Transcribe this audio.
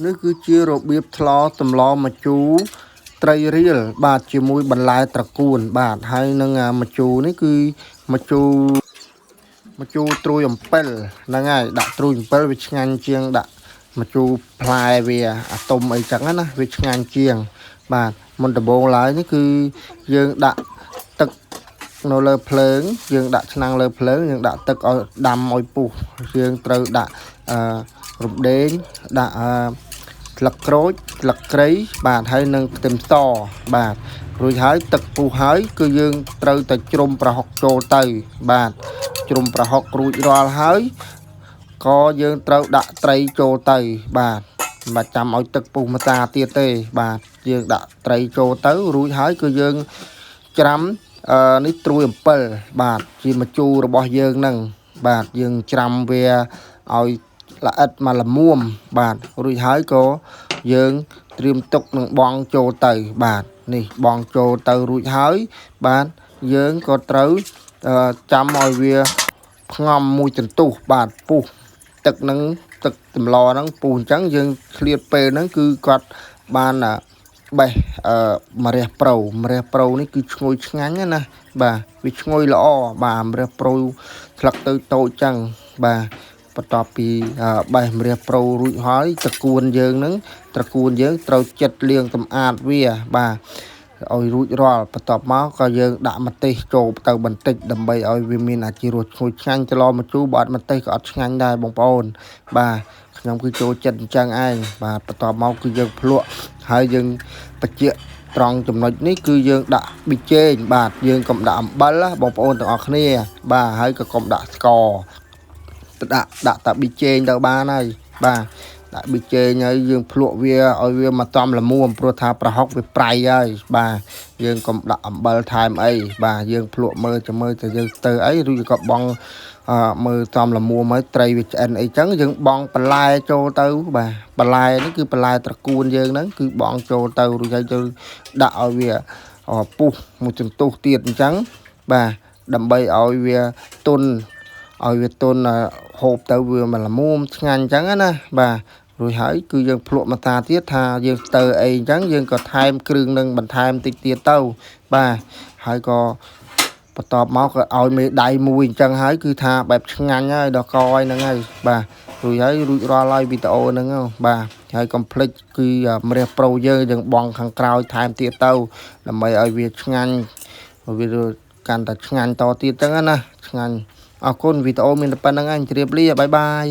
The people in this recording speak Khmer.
នេះគឺជារបៀបថ្លតម្លម្ជូរត្រីរៀលបាទជាមួយបន្លែត្រកួនបាទហើយនឹងម្ជូរនេះគឺម្ជូរត្រួយអំពិលហ្នឹងហើយដាក់ត្រួយអំពិលវាឆ្ងាញ់ជាងដាក់ម្ជូរផ្លែវាអាតុំអីចឹងណាវាឆ្ងាញ់ជាងបាទមុនដំបូងឡើយនេះគឺយើងដាក់ទឹកនៅលើភ្លើងយើងដាក់ឆ្នាំងលើភ្លើងយើងដាក់ទឹកឲ្យដាំឲ្យពុះយើងត្រូវដាក់រំដេងដាក់ស្លឹកក្រូចស្លឹកគ្រៃបាទហើយនឹងខ្ទឹមសបាទរួចហើយទឹកពុះហើយគឺយើងត្រូវតែជ្រុំប្រហុកចូលទៅបាទជ្រុំប្រហុករួចរាល់ហើយក៏យើងត្រូវដាក់ត្រីចូលទៅបាទមិនចាំឲ្យទឹកពុះម្សាទៀតទេបាទយើងដាក់ត្រីចូលទៅរួចហើយគឺយើងច្រាំនេះត្រួយអំពិលបាទជាម្ជូររបស់យើងហ្នឹងបាទយើងច្រាំវាឲ្យល្អិតមកល្មមបាទរួចហើយក៏យើងត្រៀមទុកនឹងបង់ចូលទៅបាទនេះបង់ចូលទៅរួចហើយបាទយើងក៏ត្រូវចាំឲ្យវាផ្ងំមួយចន្ទុះបាទពុះទឹកនឹងទឹកសម្លហ្នឹងពុះអញ្ចឹងយើងឆ្លៀតពេលហ្នឹងគឺគាត់បានបេះម្រះប្រូនេះគឺឈ្ងុយឆ្ងាញ់ណាបាទវាឈ្ងុយល្អបាទម្រះប្រូស្លឹកទៅតូចអញ្ចឹងបាទបន្ទាប់ពីបេះម្រះប្រូរួចហើយត្រកួនយើងត្រូវចិតលាងសម្អាតវាបាទឲ្យរួចរាល់បន្ទាប់មកក៏យើងដាក់ម្ទេសចូលទៅបន្តិចដើម្បីឲ្យវាមានអាជីរសឈ្ងុយឆ្ងាញ់ច្រឡំម្ជូរបើអត់ម្ទេសក៏អត់ឆ្ងាញ់ដែរបងប្អូនបាទខ្ញុំគឺចូលចិត្តអញ្ចឹងឯងបាទបន្ទាប់មកគឺយើងភ្លក់ហើយយើងបញ្ជាក់ត្រង់ចំណុចនេះគឺយើងដាក់ប៊ីចេងបាទយើងកុំដាក់អំបិលបងប្អូនទាំងអស់គ្នាបាទហើយក៏កុំដាក់ស្ករដាក់តែប៊ីចេងទៅបានហើយបាទដាក់ប៊ីចេងហើយយើងភ្លក់វាឲ្យវាមកតំល្មមព្រោះថាប្រហុកវាប្រៃហើយបាទយើងកុំដាក់អំបិលថែមអីបាទយើងភ្លក់មើលតែយើងទៅអីឬក៏បងមើលតំល្មមហើយត្រីវាឆ្អិនអីចឹងយើងបងបន្លែចូលទៅបាទបន្លែនេះគឺបន្លែត្រកួនយើងហ្នឹងគឺបងចូលទៅរួចហើយយើងដាក់ឲ្យវាពុះមួយចន្ទុះទៀតអញ្ចឹងបាទដើម្បីឲ្យវាទុនហូបទៅវាមកល្មមឆ្ងាញ់អញ្ចឹងណាបាទរួចហើយគឺយើងភ្លក់មកតាទៀតថាយើងស្ទើអីអញ្ចឹងយើងក៏ថែមគ្រឿងនឹងបន្ថែមតិចទៀតទៅបាទហើយក៏បន្ទាប់មកក៏ឲ្យមេដៃមួយអញ្ចឹងហើយគឺថាបែបឆ្ងាញ់ហើយដល់កហើយហ្នឹងហើយបាទរួចរាល់ហើយវីដេអូហ្នឹងបាទហើយកុំភ្លេចគឺម្រះប្រូយើងបងខាងក្រោយថែមទៀតទៅដើម្បីឲ្យវាឆ្ងាញ់វាកាន់តែឆ្ងាញ់តទៀតចឹងណាឆ្ងាញ់អរគុណវីដេអូមានតែប៉ុណ្្នឹងឯងជម្រាបលាបាយបាយ